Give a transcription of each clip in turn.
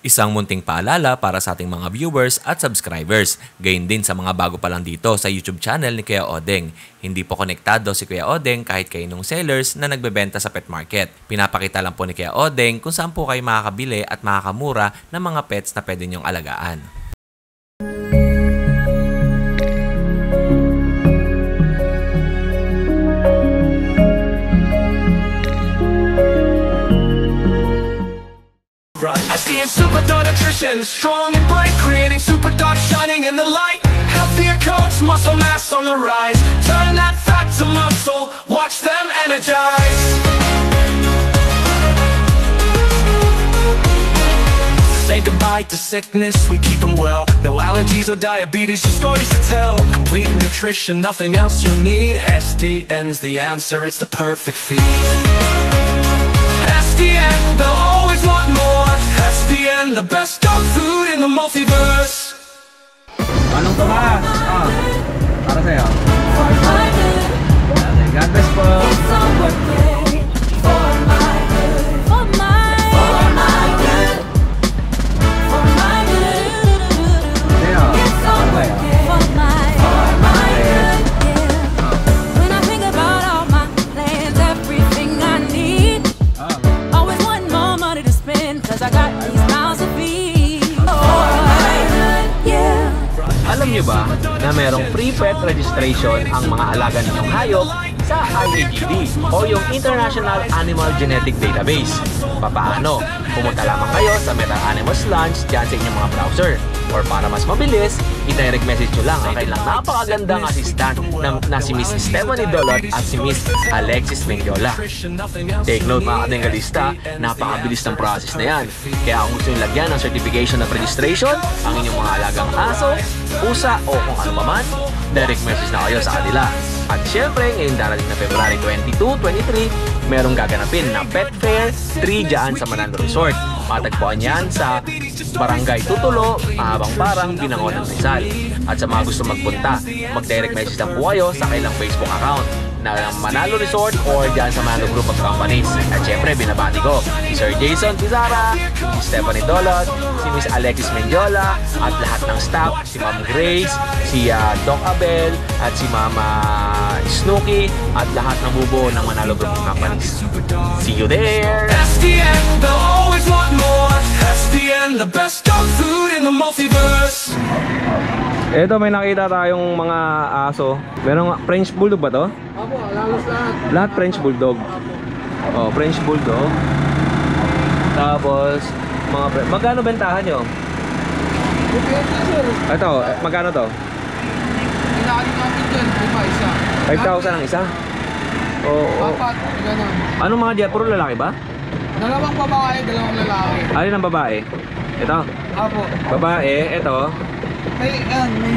Isang munting paalala para sa ating mga viewers at subscribers. Gayon din sa mga bago pa lang dito sa YouTube channel ni Kuya Odeng. Hindi po konektado si Kuya Odeng kahit kaninong sellers na nagbebenta sa pet market. Pinapakita lang po ni Kuya Odeng kung saan po kayo makakabili at makakamura ng mga pets na pwede niyong alagaan. SDN Super Dog Nutrition, strong and bright, creating super dog shining in the light. Healthier coats, muscle mass on the rise. Turn that fat to muscle, watch them energize. Say goodbye to sickness, we keep them well. No allergies or diabetes, just stories to tell. Complete nutrition, nothing else you need. SDN's the answer, it's the perfect feed. SDN, they'll always want more. SDN, the best dog food in the multiverse. Anong tumaas? Para sa'yo. God bless po. Alam niyo ba na merong free pet registration ang mga alaga ninyong hayop sa IAGD o yung International Animal Genetic Database? Papaano? Pumunta lamang kayo sa Meta Animals Launch dyan sa inyong mga browser. Or para mas mabilis, i-direct message nyo lang ang kailang napakagandang assistant na si Miss Stephanie Dolot at si Miss Alexis Mendiola. Take note mga katengalista, napakabilis ng process na yan. Kaya kung gusto nyo lagyan ng certification of registration, ang inyong mga alagang aso, pusa o kung ano paman, direct message na kayo sa kanila. At syempre, ngayong darating na February 22, 23, merong gaganapin na Pet Fair 3 dyan sa Manalo Resort. Matagpuan yan sa Barangay Tutulo, Mahabang Parang, Binangon ng Rizal. At sa mga gusto magpunta, mag-direct message lang po kayo sa kailang Facebook account na Manalo Resort or dyan sa Manalo Group of Companies. At syempre, binabati ko si Sir Jason Pizarra, si Stephanie Dolot, si Miss Alexis Mendiola, at lahat ng staff, si Ma'am Grace, si Doc Abel, at si Mama Snooki, at lahat ng bubuo ng Manalo Group of Companies. See you there! SDN, they'll always want more. SDN, the best dog food in the multiverse. Ito, may nakita tayong mga aso. Merong French Bulldog ba to? Opo, lalos lahat. Lahat French Bulldog. Oh, French Bulldog. Tapos, magkano bentahan nyo? Ito, magkano to? Pinakali namin dyan, isa. 5,000 ang isa? Oo. Apat, gano'n. Anong mga diyan? Puro lalaki ba? Dalawang babae, dalawang lalaki. Alin ang babae? Ito. Apo. Babae, ito.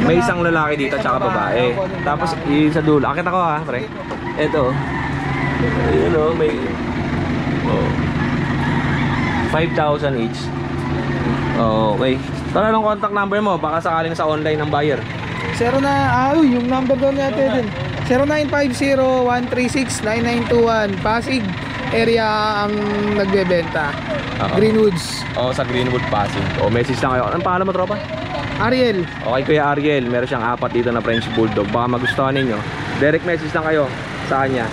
May isang lalaki dito tsaka babae. Tapos yung sa dulo. Akit ako ha, pre. Ito. Ayun o, may 5,000 each. Okay. Tara ng contact number mo, baka sakaling sa online ng buyer. Yung number doon natin din. 0950-136-9921. Pasig area ang nagbebenta. Greenwoods. Sa Greenwood, Pasig. Message lang kayo. Anong pangalan mo, tropa? Ariel. Okay, Kuya Ariel. Meron siyang 4 dito na French Bulldog. Baka magustuhan ninyo. Direct message lang kayo sa kanya.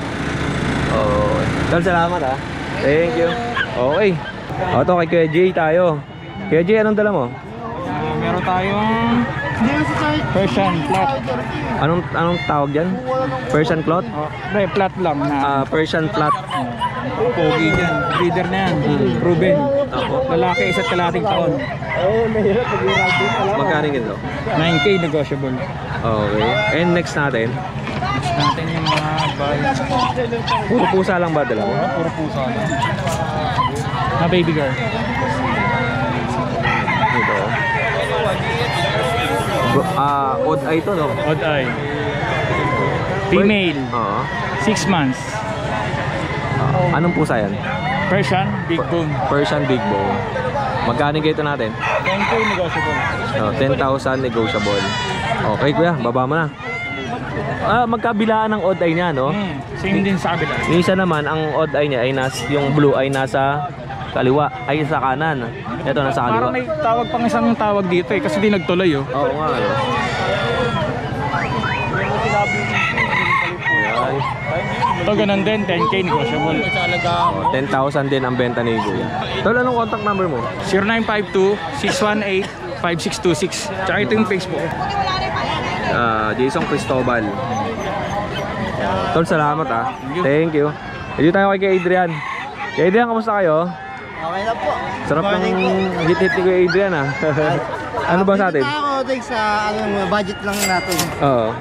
Salamat ha. Thank you. Okay. Ito kay Kuya Jay tayo. Kuya Jay, anong dala mo? Meron tayong Persian flat. Anong tawag dyan? Persian cloth? Flat lang na. Persian flat. Pogi dyan. Breeder na yan. Proven. Lalaki, 1 kalating taon. Magkano ito? 9K negotiable. Okay. And next natin? Next natin yung mga bayan. Puro pusa lang ba dala mo? Puro pusa lang. Na baby girl. Ito. Odd eye to, no? Odd eye. Female. 6 months. Anong pusa yan? Persian, big bone. Persian big bone. Magkano ito natin? 10K negotiable. 10,000 negotiable. Okay kuya, baba mo na. Magkabilaan ng odd eye niya, no? Same din sa kabila. Minsan naman ang odd eye niya ay yung blue ay nasa Kaliwa. Ay, sa kanan. Ito, nasa kaliwa. Parang may tawag pang isang tawag dito eh, kasi di nagtuloy oh. Oo nga, ano. Ayan. Ito ganun din, 10K negotiable. 10,000 din ang benta ni Kuya. Tol, anong contact number mo? 0952-618-5626. Tsaka ito yung Facebook. Jason Cristobal. Tol, salamat ah. Thank you. Dito tayo kay Adrian. Kay Adrian, kamusta kayo? Okay na po. Sarap ng hit-hit ni Kuya Adrian ah. Ano ba sa atin? Ako din sa budget lang natin. Oo.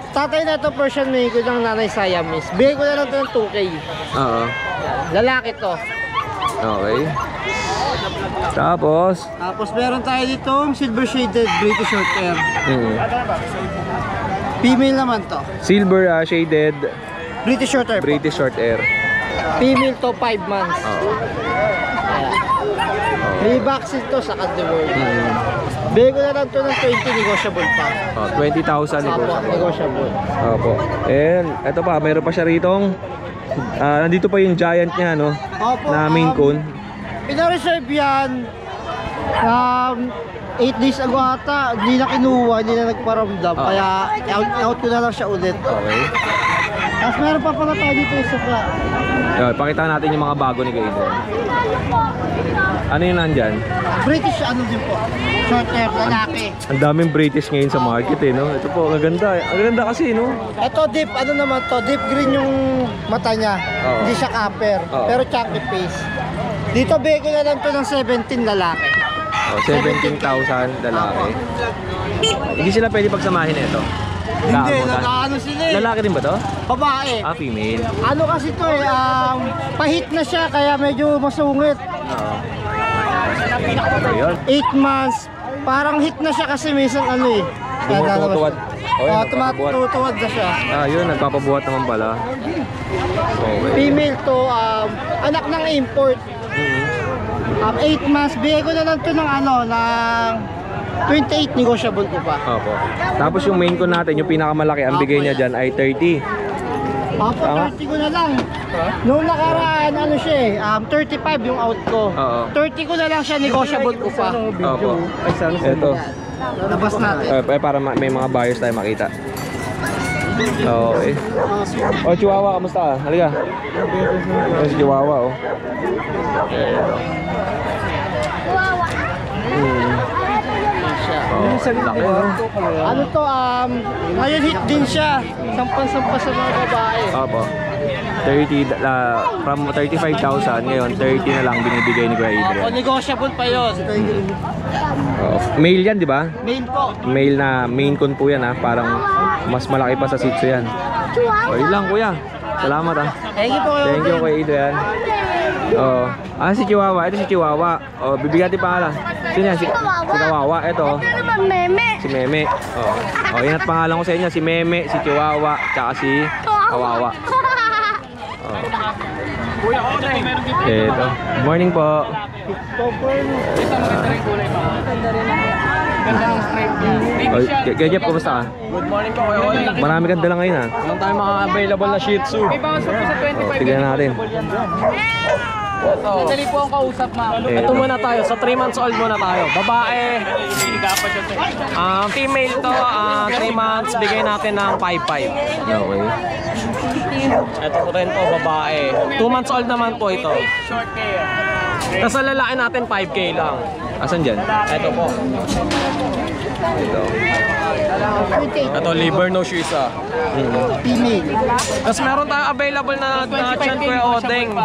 Tatay na to Persian Mayko ng nanay Siamese. Bigay ko na lang ito ng 2K. Oo. Lalaki to. Okay. Tapos Meron tayo dito silver shaded British short hair. Female naman to. silver shaded British short hair po. British short hair. Female to 5 months. Oo. May vaccine to sa the world. Bigay ko na lang to ng 20 negotiable pa. 20,000 Apo, negotiable. Opo. And ito pa, mayroon pa siya ritong nandito pa yung giant niya, no? Opo, Na Maine Coon. Pina-reserve yan 8 days ago ata, hindi na kinuha, hindi na nagparamdam. Kaya out ko na lang siya ulit. Okay. Tapos meron pa pala tayo dito isa pa. Pakita natin yung mga bago ni Kaiden. Ano yung nandyan? British ano din po. Short hair, lalaki. Ang daming British ngayon sa market eh, no? Ito po, ang ganda. Ang ganda kasi, no? Ito deep, ano naman to, deep green yung mata niya. Oo. Hindi siya copper, Oo. pero chunky face. Dito bigay ko na lang to ng 17 lalaki. 17,000 lalaki. Hindi sila pwede pagsamahin ito. Hindi, nag-ano sila eh. Lalaki din ba to? Babae. Female. Ano kasi to eh, pahit na siya kaya medyo masungit. Ayun. 8 months, parang hit na siya kasi minsan ano eh. Tumututuwad. Tumatutuwad na siya. Yun, nagpapabuhat naman pala. Okay. Female to, anak ng import. 8 months, bigay ko na lang to ng ano, ng 28 negotiable ko pa. Opo. Tapos yung main coon natin, yung pinakamalaki, ang bigay niya dyan ay 30. Opo, Tama? 30 ko na lang. Noong nakaraan, ano siya eh, 35 yung out ko. Oo. 30 ko na lang siya, negotiable ko pa. Opo. Ito. Labas natin. Para may mga buyers tayo makita. Okay. Oh, Chihuahua, kamusta ka? Halika. Si Chihuahua, oh. Ito. Laki, no? Ano to, ngayon hit din siya. Sampan-sampa sa mga babae. Opo. 30, from 35,000, ngayon 30 na lang binibigay ni Kuya O, Adrian. negotiable pa yun. Male yan, di ba? Main po. Male na Maine Coon po yan, ha? Parang mas malaki pa sa Shih Tzu yan. O, yun lang, Kuya. Salamat, ha? Thank you po. Thank you, Kuya Adrian. Oh, si Chihuahua. Ito si Chihuahua. Oh, bibigyan natin pangalan. Sino yan? Si Kawawa. Ito. Si Meme. Oh, yan at pangalan ko sa inyo. Si Meme, si Chihuahua, tsaka si Kawawa. Oh. Ito. Good morning po. Oh, Kaya Jeff, kumusta ka? Good morning po kayo. Marami kang dala ngayon, ha? Meron tayong mga available na Shih Tzu. May bawas po sa 25. Oh, tignan natin. Madali po ang kausap, ma'am. Ito muna tayo, sa 3 months old muna tayo. Babae. Female to, 3 months, bigay natin ng 5-5. Okay. Ito po rin po, babae. 2 months old naman po ito. Tapos sa lalaki natin, 5K lang. Asan dyan? Ito po. Ito. Ito, liver no shoes ah. Female. Tapos meron tayong available na chan Kuya Odeng.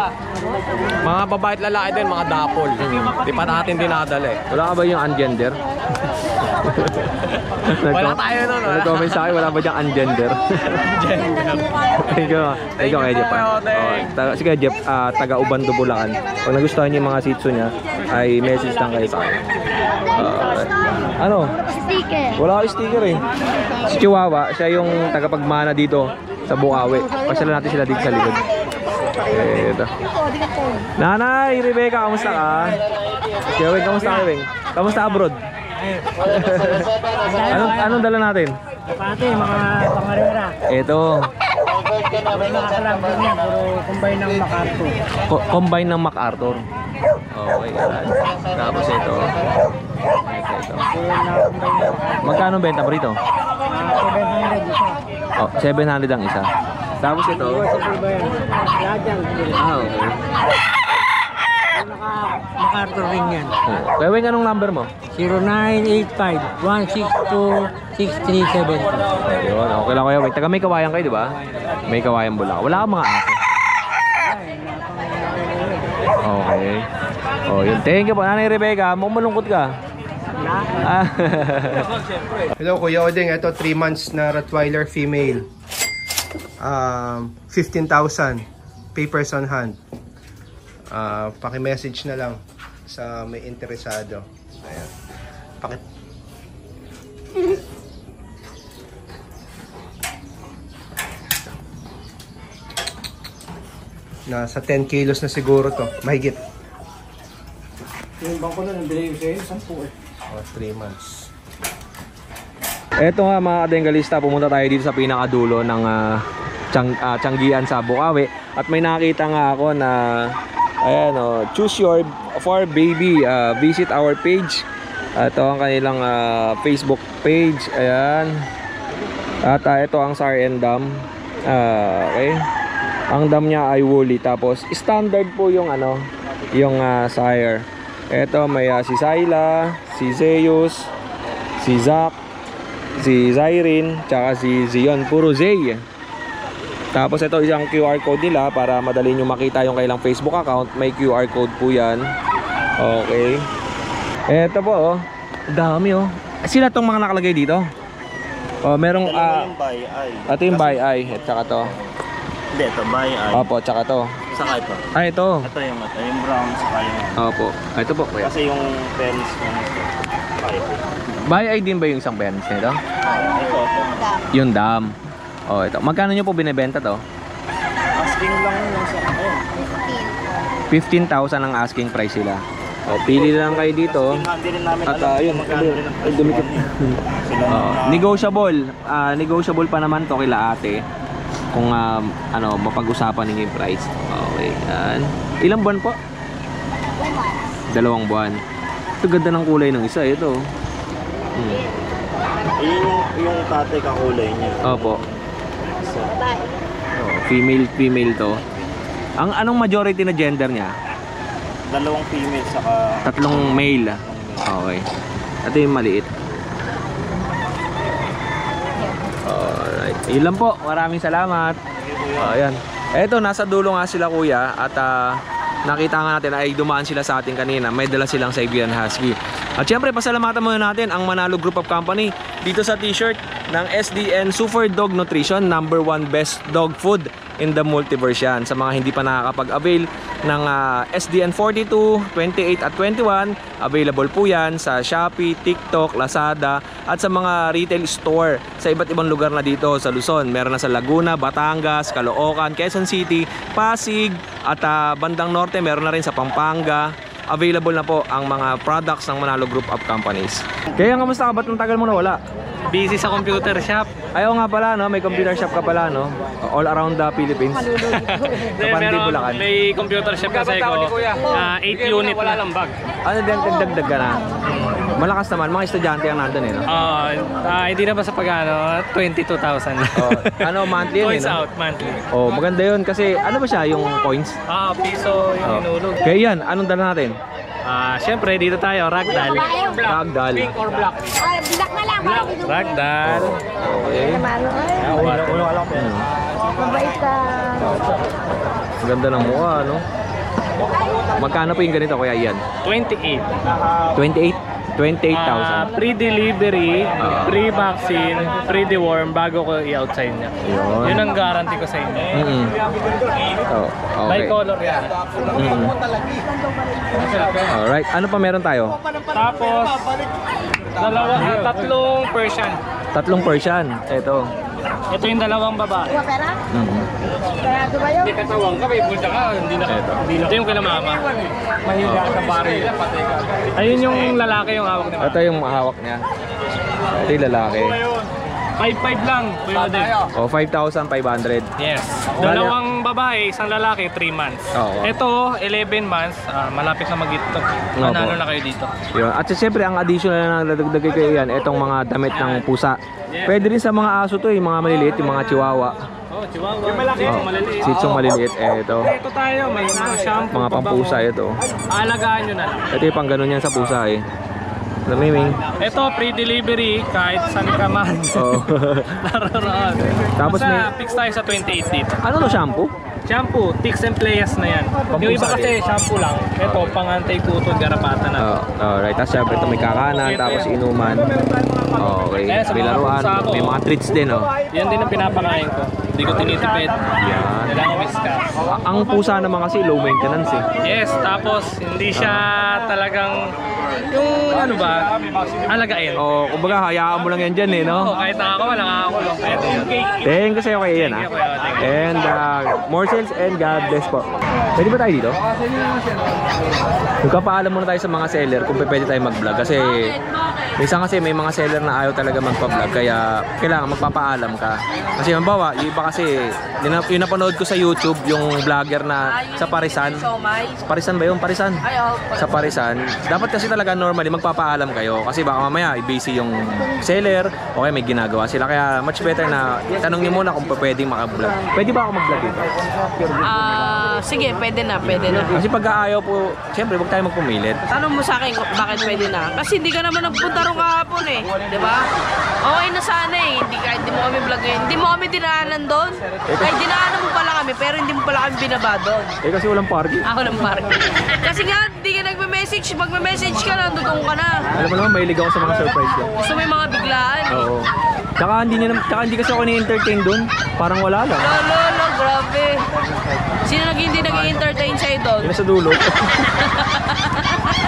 Mga babae at lalaki din, mga dapol. Di pa natin dinadala eh. Wala ka ba yung ungender? Wala tayo nun. Nag-comment sa akin, wala ba diyang ungender? Thank you. Thank you kay Jeff. Sige Jeff, taga Ubando, Bulacan. Pag nagustuhan niyo yung mga Shih Tzu niya, ay message lang kayo sa akin. Ano? Sticker. Wala ka sticker eh. Si Chihuahua, siya yung tagapagmana dito sa Bukawi. Pasyalan natin sila dito sa likod. Ito. Nanay, Rebecca, kamusta ka? Keweng, kamusta ka, Keweng? Kamusta abroad? anong dala natin? Pati, mga pangarera. Ito. Nakakarambing yan, pero combine ng MacArthur. Combine ng MacArthur. Okay, yan. Tapos ito. Magkano benta mo rito? 700 isa. Oh, 700 ang isa. Tapos ito. Negotiable ba yan? Lahat yan. Okay. MacArthur ring yan. Kaya Weng, anong number mo? 0985-162-6370. Yun, okay lang kayo. Taga may kawayan kayo, di ba? May kawayan Bulacan. Wala kang mga aso. Okay. Oh, yun. Thank you po, Nanay Rebecca. Mukhang malungkot ka. Hello Kuya Odeng, ito 3 months na Rottweiler female. 15,000 papers on hand. Paki-message na lang sa may interesado. Ayan. Nasa 10 kilos na siguro to, mahigit. Yung bangko na nabili ko sa'yo, 10 eh. 3 months. Eto nga mga kadenggalista, pumunta tayo dito sa pinakadulo ng Tianggian sa Bukawi. At may nakita nga ako na ayan, choose your for baby. Visit our page. Ito ang kanilang Facebook page. Ayan. At ito ang SRN dam. Okay. Ang dam niya ay woolly. Tapos standard po yung yung sire. Ito may si Syla, si Zeus, si Zach, si Zyrene, tsaka si Zion. Puro Zay. Tapos ito isang QR code nila para madali nyo makita yung kailang Facebook account. May QR code po yan. Okay. Ito po oh. Dami oh. Sila tong mga nakalagay dito? Oh, merong ito yung buy eye. At saka to. Hindi, ito buy eye. Opo, tsaka to. Saka ito. Ay, ito. Ito yung brown saka yung... Opo. Ito po, kuya. Kasi yung pens yung... Buy eye din ba yung isang pens nito? Ito. Yung dam. Oh, ito. Magkano nyo po binibenta to? Asking lang yung sa... 15,000 ang asking price sila. Oh, pili lang kayo dito. Hindi rin namin At alam ayun, kung magkano rin ang presyo dumikit. sila na... Negotiable. Negotiable pa naman to kila ate. Kung mapag-usapan ninyo yung price. Okay, yan. Ilang buwan po? 2 buwan. Ito ganda ng kulay ng isa. Ito. Yung tatay kakulay niya. Opo. Female to. Anong majority na gender niya? 2 female saka... 3 male. Okay. Ito yung maliit. Alright. Yun lang po. Maraming salamat. Ayan. Eto, nasa dulo nga sila kuya. At nakita nga natin ay dumaan sila sa atin kanina. May dala silang Siberian Husky. At syempre, pasalamatan muna natin ang Manalo Group of Company dito sa t-shirt ng SDN Super Dog Nutrition, #1 best dog food in the multiverse yan. Sa mga hindi pa nakakapag-avail ng SDN 42, 28 at 21, available po yan sa Shopee, TikTok, Lazada at sa mga retail store sa iba't ibang lugar na dito sa Luzon. Meron na sa Laguna, Batangas, Caloocan, Quezon City, Pasig at bandang norte meron na rin sa Pampanga. Available na po ang mga products ng Manalo Group of Companies. Kaya kamusta ka? Ba't ang tagal mo na wala? Busy sa computer shop. Ayaw nga pala, no? May computer shop ka pala, no? All around the Philippines. May computer shop kasi ko. 8 unit wala lang bag. Ano din, dagdag ka na? Malakas naman, mga estudyante ang nandun, eh, no? Hindi na ba sa pagano? 22,000. Monthly yun, Points no? out, monthly. Maganda yun kasi ano ba siya, yung points? Piso yung inulog. Kaya yan, anong dala natin? Siyempre, dito tayo, ragdoll. Ragdoll. Black na lang. Ragdoll. Okay. Mabait ka. Ang ganda ng mukha, no? Magkano po yung ganito, kuya Ian? 28. 28? 28,000. Pre-delivery, pre-vaccine, pre-deworm bago ko i-outside niya. Yun ang guarantee ko sa inyo. By Okay. color yan. Alright. Ano pa meron tayo? Tapos, tatlong Persian. 3 Persian. Ito. Ito yung 2 babae. Pera? Kaya ito ba yun? Hindi katawang ka, may punta ka, hindi na. Ito yung kay mama. Mahiga sa bari. Ayun yung lalaki yung hawak ni mama. Ito yung hawak niya. Ito yung lalaki. 5-5 lang, Kuya Odeng. O, 5,500. Yes. Dalawang babae, isang lalaki, 3 months. Oo. Ito, 11 months, malapit na mag-ito. Manalo na kayo dito. Yun. At siyempre, ang additional na nadagdag kayo yan, itong mga damit ng pusa. Pwede rin sa mga aso to, yung mga maliliit, yung mga chihuahua. Oh, chihuahua. Yung malaki, maliliit. Sitsong maliliit, ito. Ito tayo, may mga shampoo, Mga pampusa ito. Alagaan nyo na lang. Ito yung pang ganun yan sa pusa eh. Namiming. Ito, pre-delivery kahit saan ka man. Oo. Naroon. Tapos Basta fix tayo sa 28 dito. Ano to, shampoo? Shampoo, Tix and Playas na yan. Yung iba kasi shampoo lang. Ito, pang anti-kutod, garapata na. Alright, tapos syempre ito may kakanan, tapos inuman. Okay, may laruan, may mga treats din oh. Yan din ang pinapakain ko. Hindi ko tinitipid. Yan. Kailangan miskas. Ang pusa naman kasi low maintenance eh. Yes, tapos hindi siya talagang yung ano ba, alagain. Oh, kumbaga hayaan mo lang yan dyan eh, no? Oo, kahit nakakawa, nakakakulong. Ito yun. Thank you sa'yo kayo yan ah. And more sales and God bless po. Pwede ba tayo dito? Magpapaalam muna tayo sa mga seller kung pwede tayo mag-vlog kasi minsan kasi may mga seller na ayaw talaga magpa-vlog kaya kailangan magpapaalam ka. Kasi halimbawa, yung iba kasi yung napanood ko sa YouTube yung vlogger na sa Parisan. Parisan ba yun? Parisan? Sa Parisan. Dapat kasi talaga normally magpapaalam kayo kasi baka mamaya busy yung seller o kaya may ginagawa sila kaya much better na tanong niyo muna kung pwedeng maka-vlog. Pwede ba ako mag-vlog dito? Sige, pwede na, pwede na. Kasi pag ayaw po, siyempre huwag tayo magpumilit. Tanong mo sa akin bakit pwede na? Kasi hindi ka naman nagpunta ron kahapon eh. Di ba? Okay na sana eh. Hindi mo kami vlog eh. Hindi mo kami dinaanan doon. Ay, dinaanan mo pala kami pero hindi mo pala kami binaba doon. Eh kasi walang parking. Ako ng parking. Kasi nga, hindi ka nagme-message. Magme-message ka na, dudong ka na. Alam mo naman, mahilig ako sa mga surprise ko. Gusto mo yung mga biglaan eh. Oo. Tsaka hindi kasi ako ni-entertain doon. Parang wala lang. Lolo, grabe. Sino hindi nag-i-entertain sa'yo doon? Yun na sa dulo.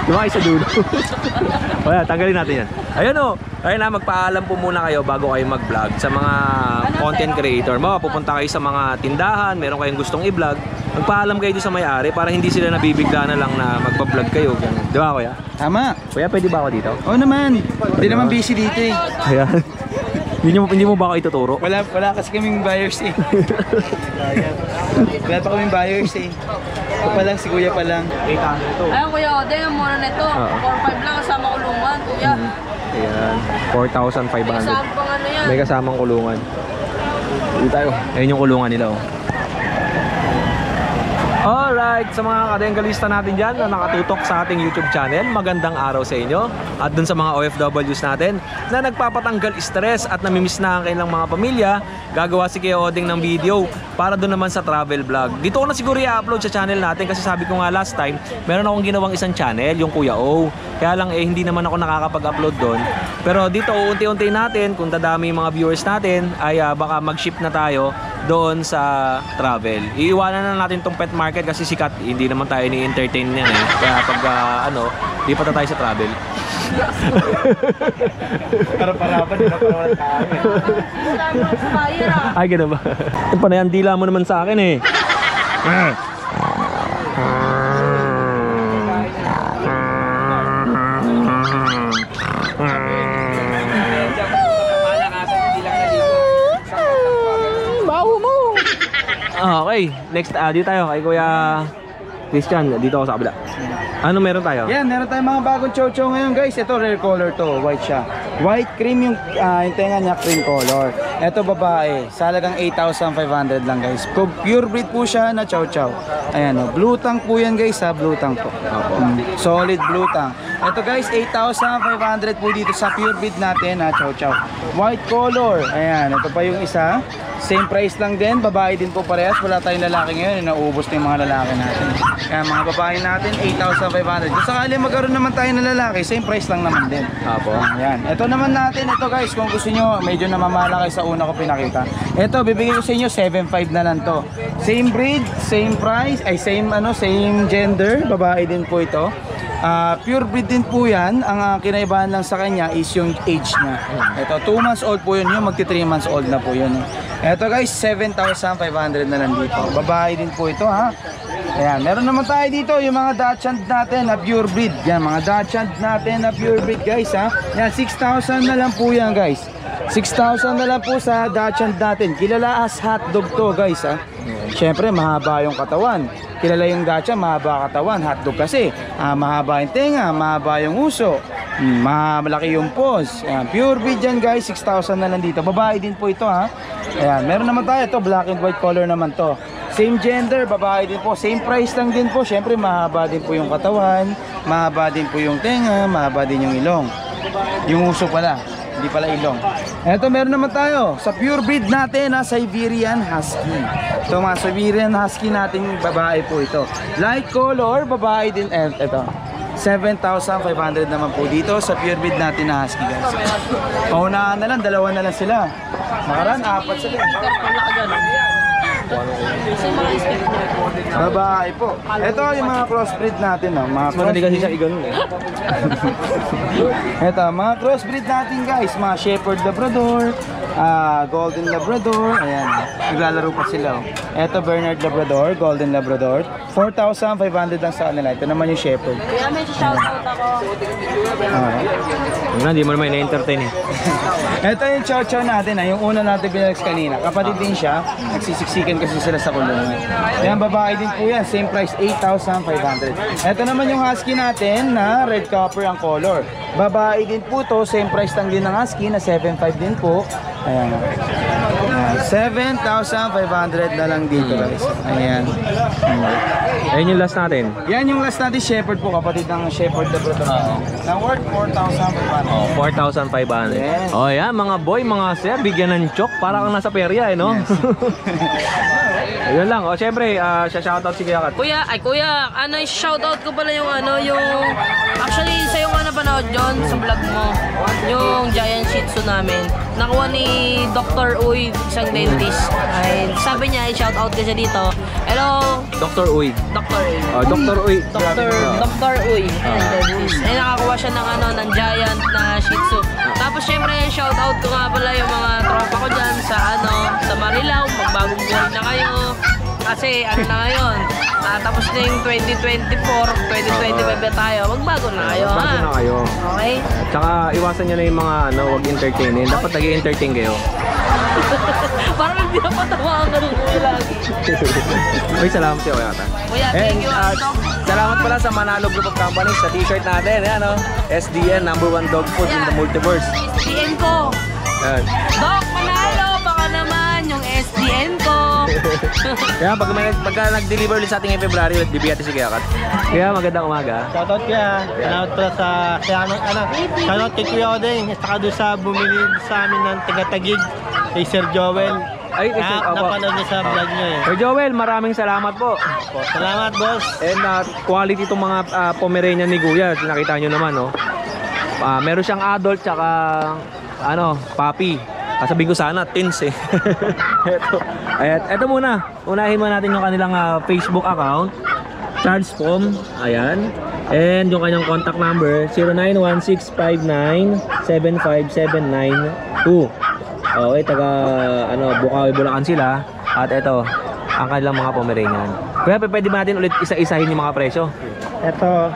Lumaki sa dulo. Wala, tanggalin natin yan. Ayun o. Ayun na, magpaalam po muna kayo bago kayo mag-vlog sa mga content creator. Pupunta kayo sa mga tindahan, meron kayong gustong i-vlog. Magpaalam kayo sa may-ari para hindi sila nabibigla na lang na magpa-vlog kayo. Di ba, kuya? Tama. Kuya, pwede ba ako dito? Oo naman. Hindi naman busy dito eh. Ayan. Hindi mo ba ako ituturo? Wala kasi kaming buyers eh. Wala pa kaming buyers eh. Ito pa lang, si kuya pa lang. 800 to. Ayun, Kuya Odeng, ang mura nito. 4-5 lang kasama kulungan, kuya. Ayan, 4,500. Kasama pang ano yan. May kasamang kulungan. Dito tayo. Ayun yung kulungan nila oh. Alright, sa mga kadenggalista natin dyan na nakatutok sa ating YouTube channel, magandang araw sa inyo. At dun sa mga OFWs natin na nagpapatanggal stress at namimiss na ang kanilang mga pamilya, gagawa si Kuya Odeng ng video para dun naman sa travel vlog. Dito ko na siguro i-upload sa channel natin kasi sabi ko nga last time, meron akong ginawang isang channel, yung Kuya O. Kaya lang hindi naman ako nakakapag-upload doon. Pero dito, unti-unti natin, kung dadami yung mga viewers natin, ay baka mag-ship na tayo doon sa travel. Iiwanan na natin tong pet market kasi sikat, hindi naman tayo ni-entertain niyan eh. Kaya pag lipat na tayo sa travel. Para-parapan, hindi na para tayo. Ay, gano'n ba? Ito pa na yan, dila mo naman sa akin eh. Okay, next dito tayo kay Kuya Christian, dito ako sa kabila. Ano meron tayo? Yan, meron tayong mga bagong chow-chow ngayon guys. Ito rare color to, white siya. White cream yung tenga niya, cream color. Ito babae, sa halagang 8,500 lang guys. Pure breed po siya na chow-chow. Ayan o, blue tongue po yan guys ha, blue tongue po. Solid blue tongue. Ito guys, 8,500 po dito sa pure breed natin ha, chow-chow. White color, ayan, ito pa yung isa. Same price lang din, babae din po parehas. Wala tayong lalaki ngayon, nauubos na yung mga lalaki natin. Kaya mga babae natin, 8,500. Kung sakali magkaroon naman tayo ng lalaki, same price lang naman din. Apo. Ayan. Ito naman natin, ito guys, kung gusto nyo, medyo namamala kayo sa una ko pinakita. Ito, bibigay ko sa inyo, 7,500 na lang to. Same breed, same price, ay same gender, babae din po ito. Pure breed din po yan. Ang kinaibahan lang sa kanya is yung age niya. Ito, 2 months old po yun, yung magti 3 months old na po yun. Ito guys, 7,500 na lang dito. Babae din po ito ha. Ayan, meron naman tayo dito yung mga Dachshund natin na pure breed. Yan, mga Dachshund natin na pure breed guys ha. Yan, 6,000 na lang po yan guys. 6,000 na lang po sa Dachshund natin. Kilala as hotdog to guys ha. Siyempre mahaba yung katawan. Kilala yung Dachshund, mahaba katawan. Hotdog kasi mahaba yung tenga, mahaba yung uso, malaki yung paws. Ayan, pure breed yan guys, 6,000 na lang dito. Babae din po ito ha. Ayan, meron naman tayo ito, black and white color naman to. Same gender, babae din po, same price lang din po. Siyempre mahaba din po yung katawan, mahaba din po yung tenga, mahaba din yung ilong. Yung uso pala, hindi pala ilong. Eto, meron naman tayo sa pure breed natin na Siberian Husky. Ito mga Siberian Husky natin, babae po ito. Light color, babae din. Eto, 7,500 naman po dito sa pure breed natin na Husky guys. Paunahan na lang, dalawa na lang sila. Nakaraan, 4 sila. Babae po. Ito yung mga crossbreed natin, no? Mga crossbreed. Ito, mga crossbreed natin guys, mga Shepherd Labrador, Golden Labrador, ayan, naglalaro pa sila. Ito Bernard Labrador, Golden Labrador, 4,500 lang sa kanila. Ito naman yung Shepherd. Kaya may shoutout ako. Hindi mo naman na-entertain eh. Ito yung chow chow natin, yung una natin binalags kanina. Kapatid din siya, nagsisiksikan kasi sila sa kulungan. Ayan, babae din po yan, same price, 8,500. Ito naman yung Husky natin na red copper ang color. Babae din po to, same price lang din ng Husky na 7,500 din po. Ayan. 7,500 na lang dito guys. Ayan. Ayan yung last natin. Yan yung last natin, Shepherd po, kapatid ng Shepherd Labrador. Na worth 4,500. 4,500. Yes. Oh, yan mga boy, mga sir, bigyan ng chok para kang nasa perya eh, no? Yes. Ayun lang. O, syempre, shoutout si Kuya Kat. Kuya, shoutout ko pala yung actually, sa'yo ko napanood yun sa vlog mo. Yung Giant Shih Tzu namin. Nakuha ni Dr. Uy, isang dentist. Ay, sabi niya, i-shoutout ka siya dito. Hello? Dr. Uy. Dr. Uy. Oh, Dr. Uy. Dr. Uy. Dentist. Ay, nakakuha siya ng Giant na Shih Tzu. Tapos, syempre, shoutout ko nga pala yung mga tropa ko dyan sa sa Marilao. Magbagong buhay na kayo. Kasi ano na ngayon, tapos na yung 2024, 2025 na tayo, magbago na kayo, Magbago na kayo. Okay? Tsaka iwasan nyo na yung mga wag entertainin. Dapat nag-entertain kayo. Parang hindi na patawa ang ganun ko lagi. Uy, salamat sa'yo, Kuya Kat. Kuya, thank you. Salamat pala sa Manalo Group of Companies sa t-shirt natin. Yan, SDN, #1 dog food in the multiverse. SDN ko. Yan. Doc, Manalo, baka naman yung SDN ko. Kaya pagka nag-deliver ulit sa ating February, ulit bibigyan si Kuya Kat. Kaya magandang umaga. Shoutout kaya. Salamat pala sa shoutout kay Kuya Odeng. At saka doon sa bumili sa amin ng taga-tagig kay Sir Joel. Ay, napanood niya sa vlog niya eh. Sir Joel, maraming salamat po. Salamat, boss. And quality itong mga Pomeranian ni Kuya. Nakita nyo naman, no? Meron siyang adult tsaka puppy. Sabihin ko sana, teens eh. Eto muna. Unahin mo natin yung kanilang Facebook account. Charles Pom. Ayan. And yung kanyang contact number, 091659-75792. Okay, taga Bukawi, Bulacan sila. At ito, ang kanilang mga Pomeranian. Kaya pwede ba natin ulit isa-isahin yung mga presyo? Ito,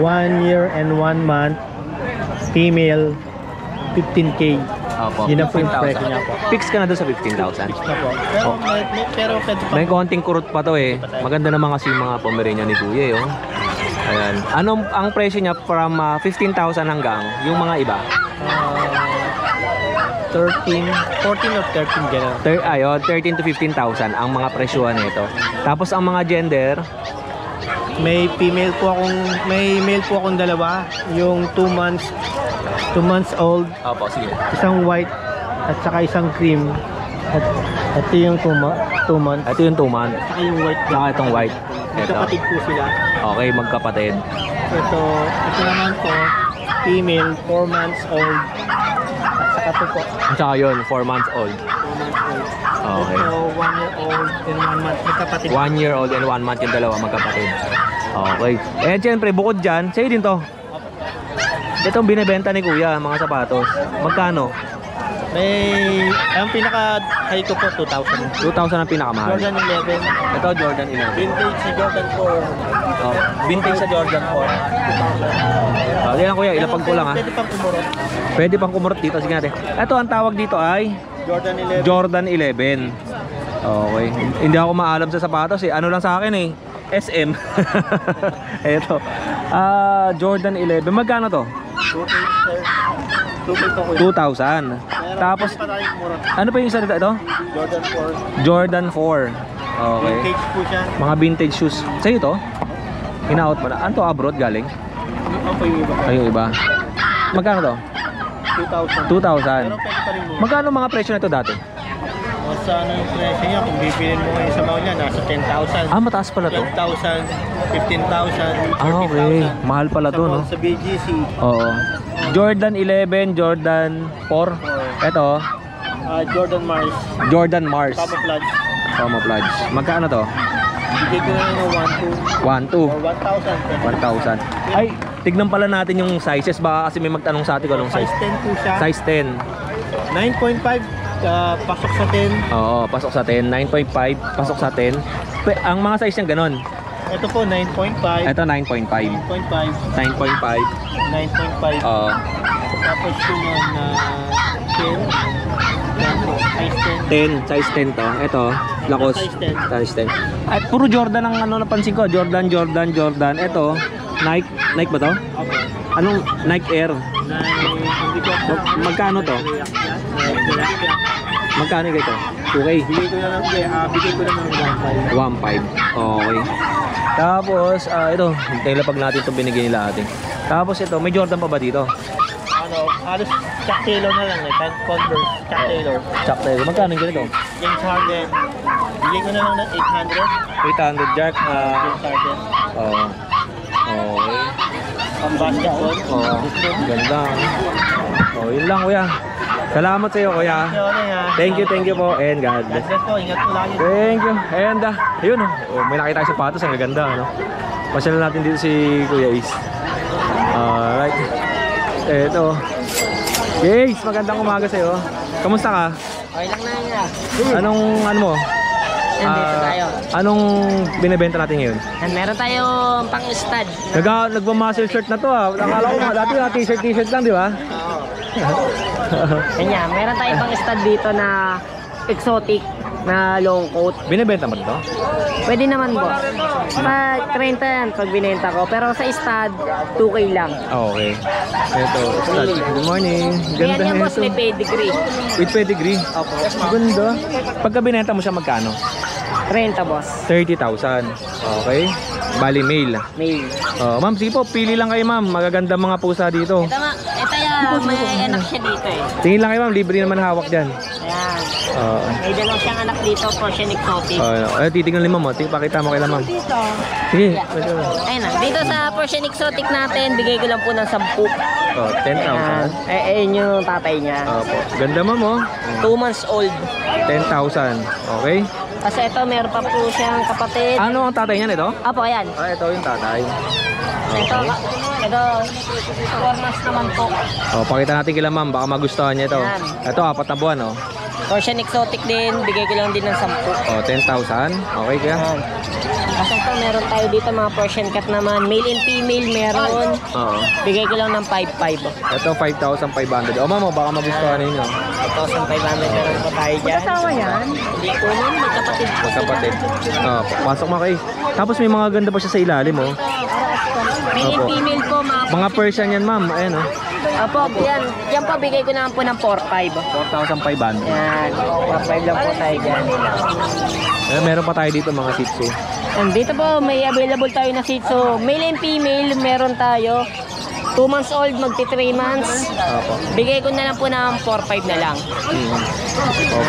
1 year and 1 month, female, 15K. Opo, yun ang po yung presyo niya po. Fix ka na doon sa 15,000. Pero pwede pa. May konting kurot pa to eh. Maganda naman kasi yung mga Pomeranian ni Kuya eh. Ayan. Anong ang presyo niya from 15,000 hanggang yung mga iba? 14 or 13 gano'n. 13 to 15,000 ang mga presyohan nito. Tapos ang mga gender, may female po akong, may male po akong dalawa, yung 2 months old. Opo, sige. Isang white at saka isang cream. At ito yung 2 months. Ito yung 2 months. Saka yung white. Saka itong white. Magkapatid po sila. Okay, magkapatid. Ito naman po, female, 4 months old. At saka ito po. At saka yun, 4 months old. 4 months old. Okay. Ito, 1 year old and 1 month. Magkapatid. 1 year old and 1 month yung dalawa, magkapatid. Okay. Eh, siyempre, bukod dyan, sa'yo din to. Itong binibenta ni Kuya, mga sapatos. Magkano? Ang pinaka-high ko po, 2,000. 2,000 ang pinakamahal. Jordan 11. Ito, Jordan 11. Vintage sa Jordan 4. Oh, vintage sa Jordan 4. Yan lang kuya, ilapag ko lang ha. Pwede pang kumurot. Pwede pang kumurot dito. Sige natin. Ito, ang tawag dito ay Jordan 11. Jordan 11. Okay. Hindi ako maalam sa sapatos eh. Ano lang sa akin eh. SM. Ito. Jordan 11. Magkano to? 2,000. Tapos, ano pa yung isa dito? Ito? Jordan 4. Jordan 4. Okay. Vintage po siya. Mga vintage shoes. Sa'yo to? Ina-out mo na. Ano to? Abroad galing? Ano po yung iba? Ay, yung iba. Magkano to? 2,000. 2,000. Pero pwede pa rin mo. Magkano mga presyo na ito dati? O sana yung presyo niya, kung bibilin mo ngayon sa mall niya, nasa 10,000. Mataas pala to? 12,000, 15,000, 14,000. Okay. Mahal pala to, no? Sa BGC. Oo. Jordan 11, Jordan 4. Ito, Jordan Mars. Jordan Mars. Papa Plunge. Camouflage. Magkano to? Bigay ko na ng 1,200. 1,200. Or 1,000. 1,000. Ay, tignan pala natin yung sizes. Baka kasi may magtanong sa atin kung anong size. Size 10 po siya. Size 10. 9.5. Pasok sa 10. Oo, pasok sa 10. 9.5, pasok sa 10. Ang mga size niya ganon. Ito po 9.5. Ito 9.5. 9.5. 9.5. 9.5. Oo. Tapos yun na 10. Yan po, size 10, 10. size 10 to. Ito, Lacoste. Size 10. At puro Jordan ang ano napansin ko. Jordan. Ito, Nike. Nike ba to? Okay. Anong Nike Air? Hindi ko Magkano to? Magkano ito? 2K? Bigay ko na lang ng 1.5. 1.5. Okay. Tapos, ito. Tailapag natin itong binigay nila atin. Tapos ito, may Jordan pa ba dito? Halos Chuck Taylor na lang eh. Converse, Chuck Taylor. Chuck Taylor. Magkano yung ganito? James Harden. Bigay ko na lang ng 800. 800 Jack. James Harden. Okay. Pang basketball. Ganda. Yun lang kuya. Salamat sa iyo kuya. Thank you po and God bless. Bless po, ingat po lagi. Thank you. And ayun may nakita tayo sapatos, ang gaganda ano. Pasyal natin dito si Kuya Is. Alright. Eto. Guys, magandang umaga sa iyo. Kamusta ka? Okay lang na nga. Anong ano mo? Nandito tayo. Anong binebenta natin ngayon? Meron tayong pang-stud. Nagma-muscle shirt na to Akala ko dati na t-shirt lang, di ba? Kanya, meron tayong pang-stud dito na exotic na long coat. Binebenta mo ito? Pwede naman po. Pag 30 yan pag binenta ko. Pero sa stud, 2K lang. Okay. Ito, stud. Good morning. Ganda Yan nito. boss, may pedigree. With pedigree? Opo. Ganda. Pagka binenta mo siya magkano? 30 boss. 30,000. Okay. Bali male. Male. Ma'am, sige po, pili lang kayo ma'am. Magaganda mga pusa dito. Ito yan, may anak siya dito eh. Tingin lang kayo ma'am, libre naman hawak dyan. Ayan. May dalaw siyang anak dito, Persian exotic. Titignan ni ma'am. Pakita mo kailan ma'am. Dito. Sige. Ayun na. Dito sa Persian exotic natin, bigay ko lang po ng 10. 10,000. Ayun yung tatay niya. Opo. Ganda ma'am 2 months old. 10,000. Okay. Kasi ito, meron pa po siyang kapatid. Ano ang tatay niyan ito? Apo, ayan. Ito yung tatay. Ito, 4 months naman po. Pakita natin kila ma'am, baka magustuhan niya ito. Yan. Ito, 4 na buwan Persian exotic din, bigay ko lang din ng 10. 10,000. Okay kaya? Kasi ito, meron tayo dito mga Persian cat naman. Male and female meron. Bigay ko lang ng 5,500. Ito, 5,500. Ma'am, baka magustuhan ninyo. 5,500 meron po tayo dyan. Kasama yan? Hindi ko ma'am, may kapatid po sila. Kapatid. Pasok mo kayo. Tapos may mga ganda pa siya sa ilalim Male and female po Mga Persian yan ma'am. Ayan Apo, yan. Yan po, bigay ko naman po ng 4,500. 4,500. Yan. 4,500 lang po tayo dyan. Meron pa tayo dito mga Shih Tzu. Dito po, may available tayo na Shih Tzu. Male and female, meron tayo. 2 months old, magti 3 months. Bigay ko na lang po ng 4,500 na lang.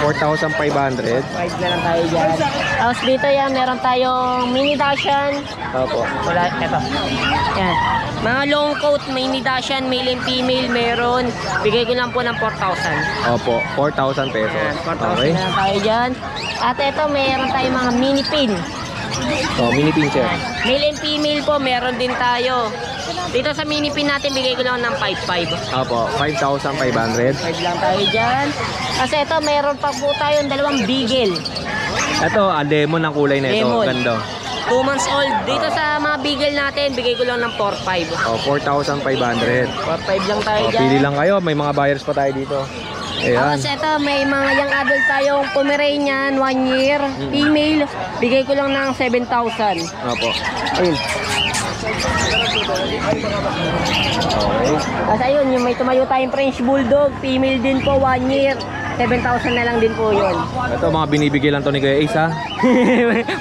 4,500. 5 na lang tayo dyan. Tapos dito yan, meron tayong mini Dachshund. Wala, eto. Yan. Mga long coat, mini Dachshund, male and female, meron. Bigay ko lang po ng 4,000. 4,000 pesos. Yan, 4,000 na lang tayo dyan. At ito, meron tayong mga mini pin. Mini pincher. Male and female po, meron din tayo. Dito sa mini pin natin, bigay ko lang ng 5.5. Opo, 5,500. 5 lang tayo dyan. Kasi ito, meron pa po tayong dalawang beagle. Ito, lemon ang kulay na ito. Lemon. Ganda. 2 months old. Dito sa mga beagle natin, bigay ko lang ng 4.5. Oh, 4,500. 4.5 lang tayo dyan. Pili lang kayo, may mga buyers pa tayo dito. Ayan. Tapos ito, may mga young adult tayong Pomeranian, 1 year, female. Bigay ko lang ng 7,000. Opo. Ayun. Okay. Tapos ayun, yung may tumayo tayong French Bulldog, female din po, 1 year. 7,000 na lang din po yun. Ito, mga binibigay lang to ni Kuya Ace, ha?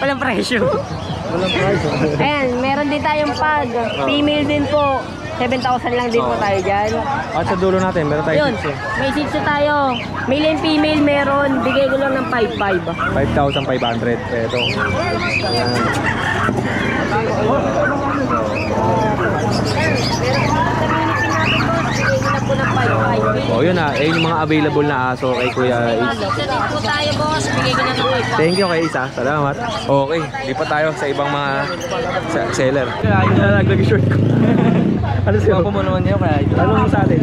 Walang presyo. Walang presyo. Ayan, meron din tayong pag. Female din po. 7,000 lang din po tayo dyan. At sa dulo natin, meron tayo Yun, may sitso tayo. Male and female meron. Bigay ko lang ng 5.5. 5,500. Ito. Ayan. Oh, yun na. Eh, yung mga available na aso kay Kuya Ace. Dito po tayo, boss. Bigay ko ng 5.5. Thank you kay Ace, ha? Salamat. Okay, lipat tayo sa ibang mga seller. Nag-short ko. Ano siya? Ako mo naman yun kaya ito. Anong sa atin?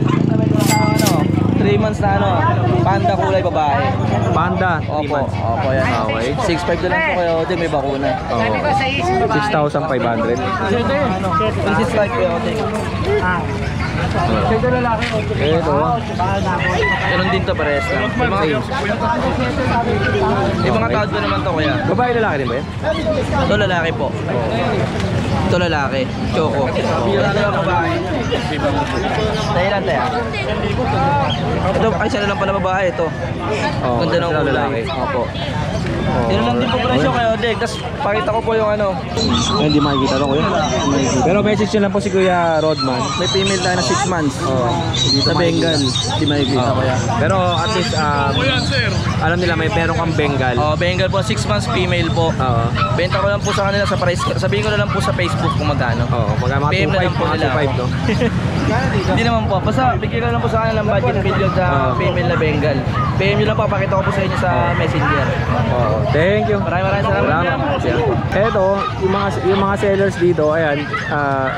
3 months na ano, panda kulay babae. Panda, 3 Opo, months. opo yan. Okay. 6.5 na lang po kayo, may bakuna. Oo. 6,500. This is like kayo, Ito. Ganun din to pares lang. Yung mga tawad ko naman to kuya. Babae lalaki din ba yan? Ito lalaki po. Ito lalaki. Choco. Ito yung babae. Tayo lang tayo. Ito ay sila lang pala babae ito. Ganda ng lalaki. Opo. Yun lang din po presyo kayo, Dek. Tapos pakita ko po yung ano. Hindi makikita to kuya. Pero message nyo lang po si Kuya Rodman. May female tayo na 6 months. Sa Bengal. Hindi makikita ko yan. Pero at least alam nila may meron kang Bengal. Bengal po, 6 months female po. Benta ko lang po sa kanila sa price. Sabihin ko na lang po sa Facebook kung magkano. Mga 2.5 po nila. 2.5 to. Hindi naman po. Basta bigyan ko lang po sa kanila ng budget video sa female na Bengal. PM nyo lang papakita ko po sa inyo sa Messenger. Thank you. Maraming salamat. Eto, yung mga sellers dito, ayan,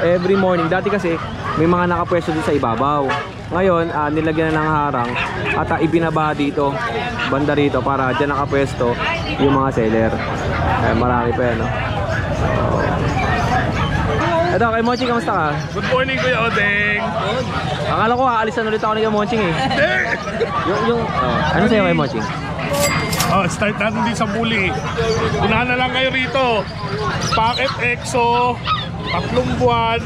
every morning, dati kasi may mga nakapwesto dito sa ibabaw. Ngayon, nilagyan na ng harang at ibinaba dito, banda rito para dyan nakapwesto yung mga seller. Marami pa yan, no? Eto, kay Monching, kamusta ka? Good morning, Kuya Odeng. Akala ko aalisan ulit ako ni Kuya Monching eh. Ano sa'yo kay Monching? Start natin din sa bully. Unahan na lang kayo rito. Packet EXO, 3 buwan.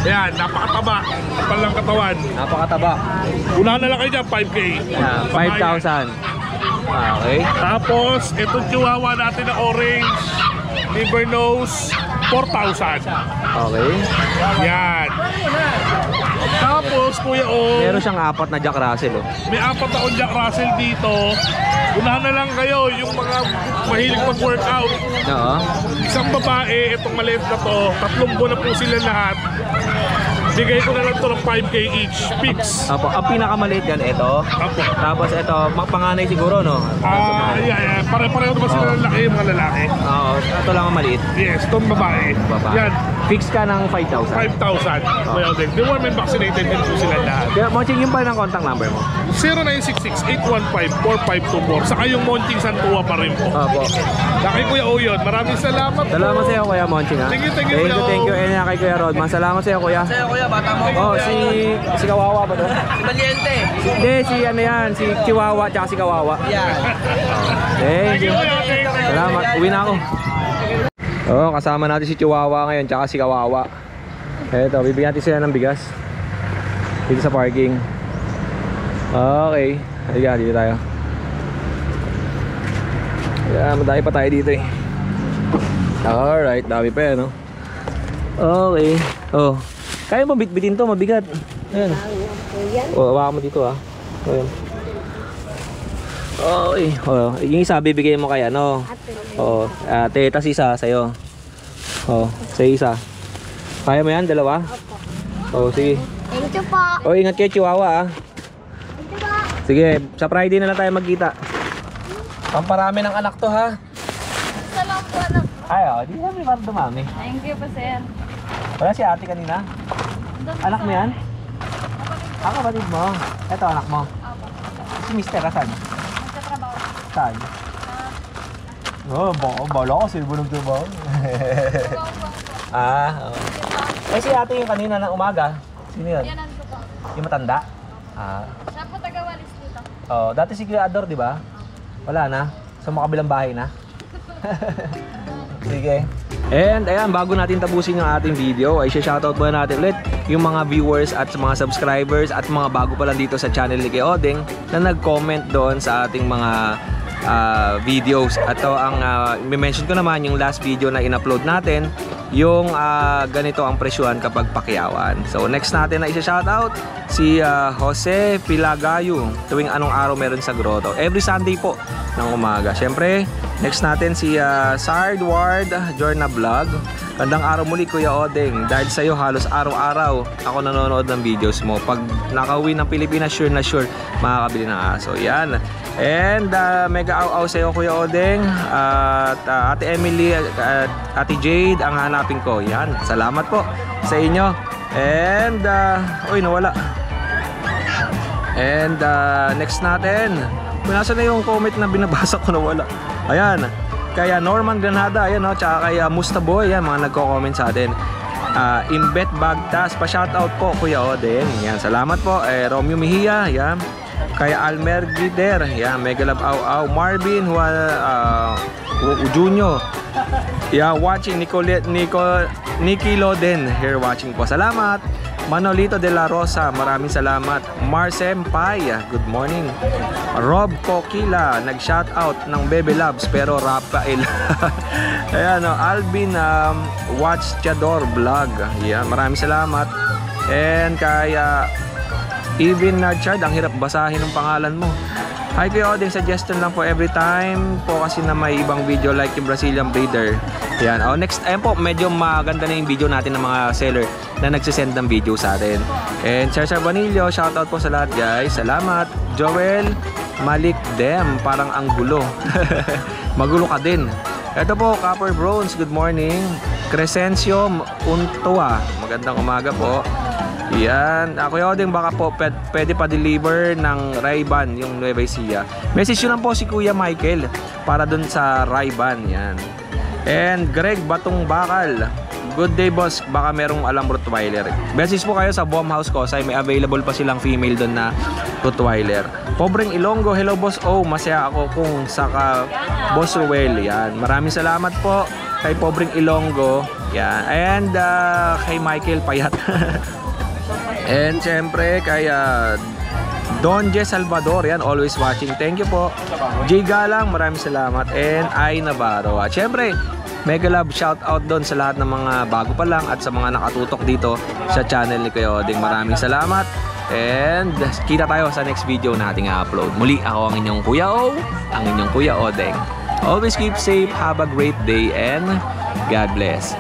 Ayan, napakataba. Kapal lang katawan. Napakataba. Unahan na lang kayo dyan, 5K. 5,000. Okay. Tapos, itong chihuahua natin na orange, liver nose, 4,000. Okay. Yan. Tapos, Kuya O, meron siyang 4 na Jack Russell, oh. May 4 akong Jack Russell dito. Unahan na lang kayo, yung mga mahilig mag-workout. Oo. Isang babae, itong maliit na to, 3 buwan na po sila lahat. Bigay ko na lang to ng 5K each, fix. Apo, ang pinakamaliit yan, ito. Apo. Tapos ito, panganay siguro, no? Yeah. Pare-pareho naman sila ng laki, yung mga lalaki. Oo, ito lang ang maliit. Yes, itong babae. Yan. Fix ka ng 5,000. 5,000. Well, they were vaccinated din po sila lahat. Kaya, Monching, yung pa ng contact number mo? 0966-815-4524. Saka yung Monching Santua pa rin po. Opo. Kay Kuya O yun. Maraming salamat po. Salamat sa iyo, Kuya Monching, ha? Thank you, Kuya O. Thank you. And kay Kuya Rodman. Salamat sa iyo, Kuya. Sa'yo, Kuya, bata mo. Si Kawawa ba to? Si Valiente. Hindi, si ano yan, si Chihuahua tsaka si Kawawa. Yeah. Thank you. Salamat. Uwi na ako. Kasama natin si Chihuahua ngayon tsaka si Kawawa. Eto, bibigyan natin sila ng bigas dito sa parking. Okay. Halika, dito tayo. Madami pa tayo dito eh. Alright, dami pa yan, no? Okay. Kaya mo bitbitin to, mabigat. Ayan. Hawakan mo dito, ha. Ayan. Okay. Yung isa bibigay mo kaya, no? Ate, tas isa sa'yo. Sa isa. Kaya mo yan, dalawa? Sige. Thank you po. Ingat kayo, Chihuahua, ha. Sige, sa Friday na lang tayo magkita. Pamparami ng anak to, ha. Salamat po, anak. Di namin para dumami. Thank you po, sir. Wala si ate kanina? Anak mo yan? Ah, kapatid mo. Ito anak mo. Si Mr. Asan? Saan? Oh, bala ka, silbo ng trabaho. Ah, oh. Eh si ate yung kanina ng umaga. Sino yun? Yan ang ko po. Yung matanda? Ah. Siya po taga-walis dito. Oh, dati si Kuya Ador, di ba? Wala na. Sa makabilang bahay na. Sige. And ayan, bago natin tapusin yung ating video, ay shoutout muna natin ulit yung mga viewers at mga subscribers at mga bago pa lang dito sa channel ni Kuya Odeng na nag-comment doon sa ating mga videos. At ang mention ko naman yung last video na in-upload natin, yung ganito ang presyuhan kapag pakyawan. So next natin na isa-shoutout si Jose Pilagayo. Tuwing anong araw meron sa grotto? Every Sunday po ng umaga. Siyempre, next natin si Sardward Jorna Vlog. Gandang araw muli Kuya Odeng. Dahil sa'yo halos araw-araw ako nanonood ng videos mo. Pag nakauwi ng Pilipinas, sure na sure makakabili ng aso. Yan. And mega aw sa'yo Kuya Odeng. At Ate Emily at Ate Jade ang hanapin ko. Yan. Salamat po sa inyo. And uy, nawala. And next natin, nasa na yung comment na binabasa ko, nawala. Ayan. Kaya Norman Granada, ayan, no? Tsaka kay Mustaboy, yan, mga nagko-comment sa atin. Imbet Bagtas, pa-shoutout po Kuya Odeng. Yan, salamat po. Romeo Mejia, yan. Kaya Almer Gider, yan. Megalab Aw Marvin Junyo. Yeah, watching Nicky Loden here watching po. Salamat. Manolito de la Rosa, maraming salamat. Marcem Pai, good morning. Rob Kokila, nag-shoutout ng Bebe Loves pero Rafael. Ayan, Alvin Watchador Vlog. Yan, maraming salamat. And kaya Even Nachard, ang hirap basahin ng pangalan mo. Hi Kuya Odeng, suggestion lang po every time po kasi na may ibang video like yung Brazilian Breeder. Yan. Oh, next, ayun po, medyo maganda na yung video natin ng mga seller na nagsisend ng video sa atin. And Cesar Banillo, shoutout po sa lahat guys. Salamat. Joel Malik Dem, parang ang gulo. Magulo ka din. Ito po, Copper Bronze, good morning. Crescencio Untua, magandang umaga po. Yan, Kuya Odeng, baka po pwede pa deliver ng Ray-Ban yung Nueva Ecija. Message nyo lang po si Kuya Michael para dun sa Ray-Ban. Yan. And Greg Batong Bakal, good day boss, baka merong alam Rottweiler. Message po kayo sa Bomb House ko, say may available pa silang female dun na Rottweiler. Pobreng Ilonggo, hello boss, oh masaya ako kung saka Boss Ruel. Yan, maraming salamat po kay Pobreng Ilonggo. Yan, and kay Michael Payat. And syempre kay Don J. Salvador, yan, always watching. Thank you po. J. Galang, maraming salamat. And I. Navarro. At syempre, mega love shout out doon sa lahat ng mga bago pa lang at sa mga nakatutok dito sa channel ni Kuya Odeng. Maraming salamat. And kita tayo sa next video na ating i-upload. Muli, ako ang inyong Kuya O, ang inyong Kuya Odeng. Always keep safe, have a great day, and God bless.